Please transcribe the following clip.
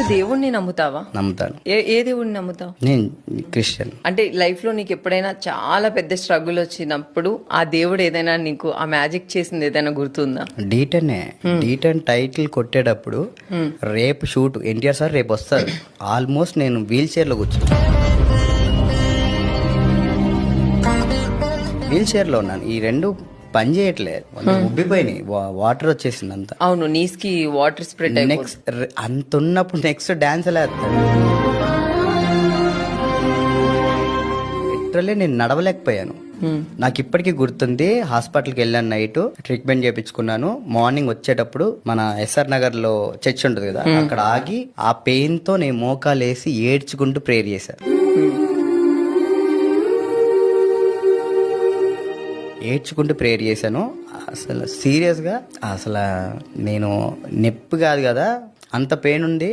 దేవుణ్ణి నమ్ముతావా? నమ్ముతాను. ఏ దేవుణ్ణి నమ్ముతావు? నేను క్రిస్టియన్. అంటే లైఫ్ లో నీకు ఎప్పుడైనా చాలా పెద్ద స్ట్రగుల్ వచ్చినప్పుడు ఆ దేవుడు ఏదైనా నీకు ఆ మ్యాజిక్ చేసింది ఏదైనా గుర్తుందా? డీటెన్ టైటిల్ కొట్టేటప్పుడు రేపు షూట్ ఎన్టీఆర్ సార్ రేపు వస్తారు. ఆల్మోస్ట్ నేను వీల్ చైర్ లో కూర్చున్నాను. వీల్ చైర్ లో ఉన్నాను. ఈ రెండు పని చేయట్లేదు, ఉబ్బిపోయినాయి, వాటర్ వచ్చేసింది అంతా. అవును, నీస్ కి వాటర్ స్ప్రెడ్ నెక్స్ట్ అంత ఉన్నప్పుడు నెక్స్ట్ డాన్స్ ఎలా లిటరల్లీ నేను నడవలేకపోయాను. నాకు ఇప్పటికీ గుర్తుంది. హాస్పిటల్కి వెళ్ళాను, నైట్ ట్రీట్మెంట్ చేయించుకున్నాను. మార్నింగ్ వచ్చేటప్పుడు మన ఎస్ఆర్ నగర్ లో చర్చ్ ఉంటుంది కదా, అక్కడ ఆగి ఆ పెయిన్ తో నేను మోకాలు వేసి ఏడ్చుకుంటూ ప్రేయర్ చేశాను. ఏడ్చుకుంటూ ప్రేయర్ చేశాను. అసలు సీరియస్గా అసలు నేను నొప్పి కాదు కదా, అంత పెయిన్ ఉంది.